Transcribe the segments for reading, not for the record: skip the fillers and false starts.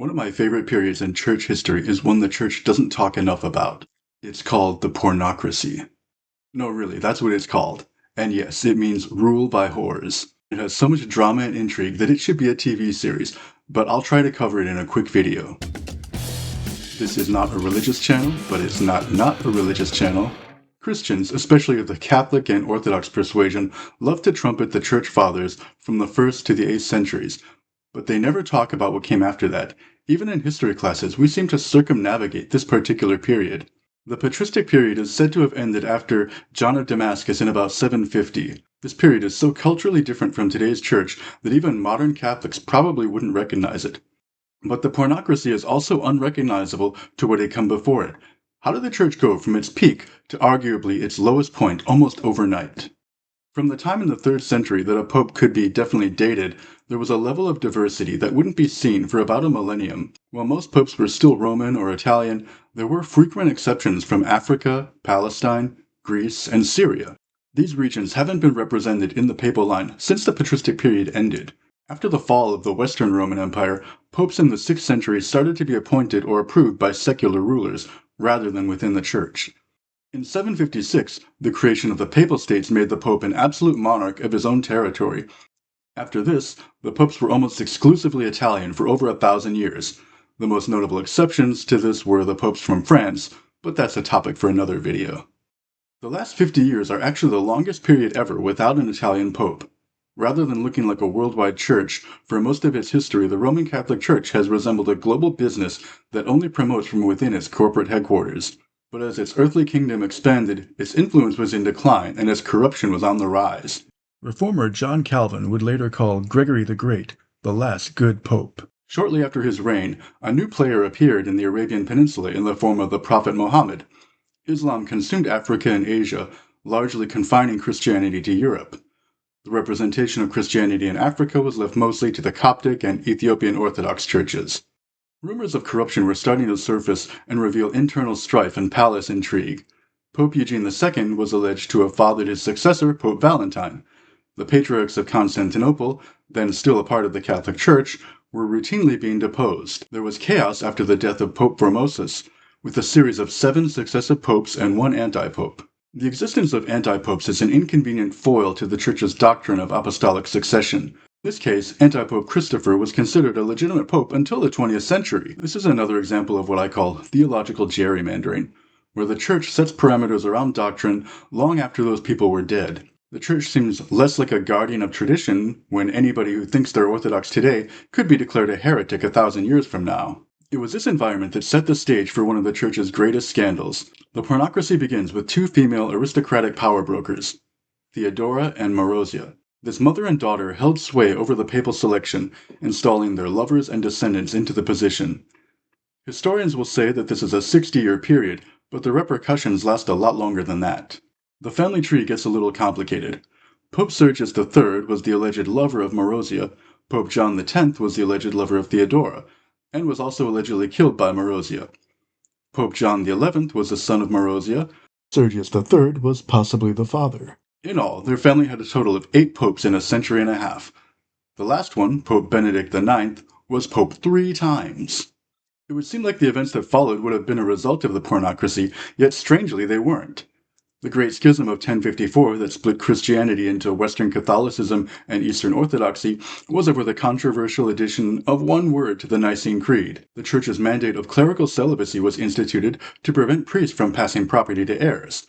One of my favorite periods in church history is one the church doesn't talk enough about. It's called the Pornocracy. No, really, that's what it's called. And yes, it means rule by whores. It has so much drama and intrigue that it should be a TV series, but I'll try to cover it in a quick video. This is not a religious channel, but it's not a religious channel. Christians, especially of the Catholic and Orthodox persuasion, love to trumpet the church fathers from the 1st to the 8th centuries, but they never talk about what came after that. Even in history classes, we seem to circumnavigate this particular period. The Patristic period is said to have ended after John of Damascus in about 750. This period is so culturally different from today's church that even modern Catholics probably wouldn't recognize it. But the Pornocracy is also unrecognizable to what had come before it. How did the church go from its peak to arguably its lowest point almost overnight? From the time in the 3rd century that a pope could be definitely dated, there was a level of diversity that wouldn't be seen for about a millennium. While most popes were still Roman or Italian, there were frequent exceptions from Africa, Palestine, Greece, and Syria. These regions haven't been represented in the papal line since the patristic period ended. After the fall of the Western Roman Empire, popes in the 6th century started to be appointed or approved by secular rulers, rather than within the church. In 756, the creation of the Papal States made the Pope an absolute monarch of his own territory. After this, the popes were almost exclusively Italian for over 1,000 years. The most notable exceptions to this were the popes from France, but that's a topic for another video. The last 50 years are actually the longest period ever without an Italian pope. Rather than looking like a worldwide church, for most of its history the Roman Catholic Church has resembled a global business that only promotes from within its corporate headquarters. But as its earthly kingdom expanded, its influence was in decline and its corruption was on the rise. Reformer John Calvin would later call Gregory the Great the last good pope. Shortly after his reign, a new player appeared in the Arabian Peninsula in the form of the Prophet Muhammad. Islam consumed Africa and Asia, largely confining Christianity to Europe. The representation of Christianity in Africa was left mostly to the Coptic and Ethiopian Orthodox churches. Rumors of corruption were starting to surface and reveal internal strife and palace intrigue. Pope Eugene II was alleged to have fathered his successor, Pope Valentine. The patriarchs of Constantinople, then still a part of the Catholic Church, were routinely being deposed. There was chaos after the death of Pope Formosus, with a series of 7 successive popes and 1 anti-pope. The existence of anti-popes is an inconvenient foil to the Church's doctrine of apostolic succession. In this case, anti-pope Christopher was considered a legitimate pope until the 20th century. This is another example of what I call theological gerrymandering, where the Church sets parameters around doctrine long after those people were dead. The Church seems less like a guardian of tradition when anybody who thinks they're Orthodox today could be declared a heretic 1,000 years from now. It was this environment that set the stage for one of the Church's greatest scandals. The Pornocracy begins with 2 female aristocratic power brokers, Theodora and Marozia. This mother and daughter held sway over the papal selection, installing their lovers and descendants into the position. Historians will say that this is a 60-year period, but the repercussions last a lot longer than that. The family tree gets a little complicated. Pope Sergius III was the alleged lover of Marozia, Pope John X was the alleged lover of Theodora, and was also allegedly killed by Marozia. Pope John XI was the son of Marozia. Sergius III was possibly the father. In all, their family had a total of 8 popes in a century and a half. The last one, Pope Benedict IX, was pope 3 times. It would seem like the events that followed would have been a result of the Pornocracy, yet strangely they weren't. The Great Schism of 1054 that split Christianity into Western Catholicism and Eastern Orthodoxy was over the controversial addition of 1 word to the Nicene Creed. The Church's mandate of clerical celibacy was instituted to prevent priests from passing property to heirs.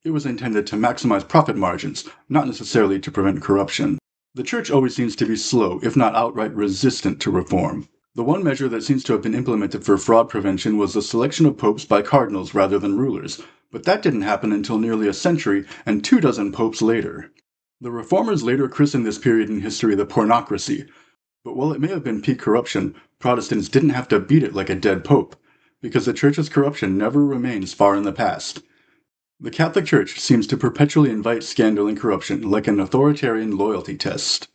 It was intended to maximize profit margins, not necessarily to prevent corruption. The Church always seems to be slow, if not outright resistant to reform. The one measure that seems to have been implemented for fraud prevention was the selection of popes by cardinals rather than rulers, but that didn't happen until nearly a century and 24 popes later. The Reformers later christened this period in history the Pornocracy, but while it may have been peak corruption, Protestants didn't have to beat it like a dead pope, because the Church's corruption never remains far in the past. The Catholic Church seems to perpetually invite scandal and corruption like an authoritarian loyalty test.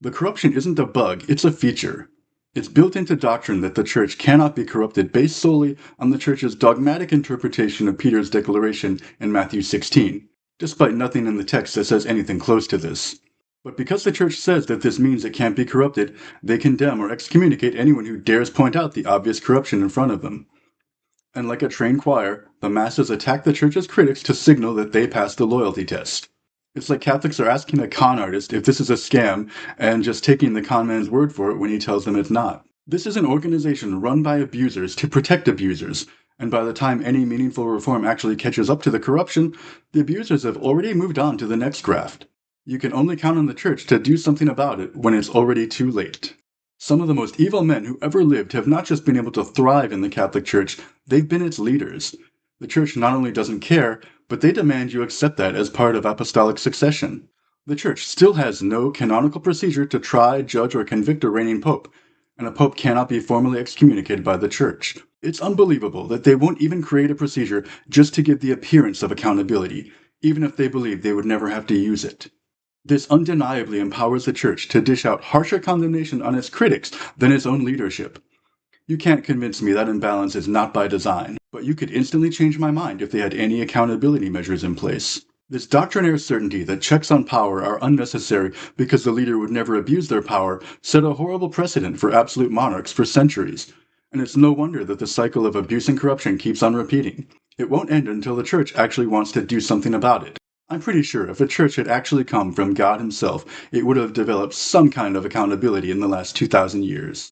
The corruption isn't a bug, it's a feature. It's built into doctrine that the Church cannot be corrupted based solely on the Church's dogmatic interpretation of Peter's declaration in Matthew 16, despite nothing in the text that says anything close to this. But because the church says that this means it can't be corrupted, they condemn or excommunicate anyone who dares point out the obvious corruption in front of them. And like a trained choir, the masses attack the church's critics to signal that they passed the loyalty test. It's like Catholics are asking a con artist if this is a scam and just taking the con man's word for it when he tells them it's not. This is an organization run by abusers to protect abusers, and by the time any meaningful reform actually catches up to the corruption, the abusers have already moved on to the next graft. You can only count on the church to do something about it when it's already too late. Some of the most evil men who ever lived have not just been able to thrive in the Catholic Church, they've been its leaders. The Church not only doesn't care, but they demand you accept that as part of apostolic succession. The Church still has no canonical procedure to try, judge, or convict a reigning pope, and a pope cannot be formally excommunicated by the Church. It's unbelievable that they won't even create a procedure just to give the appearance of accountability, even if they believe they would never have to use it. This undeniably empowers the Church to dish out harsher condemnation on its critics than its own leadership. You can't convince me that imbalance is not by design, but you could instantly change my mind if they had any accountability measures in place. This doctrinaire certainty that checks on power are unnecessary because the leader would never abuse their power set a horrible precedent for absolute monarchs for centuries. And it's no wonder that the cycle of abuse and corruption keeps on repeating. It won't end until the Church actually wants to do something about it. I'm pretty sure if the Church had actually come from God himself, it would have developed some kind of accountability in the last 2,000 years.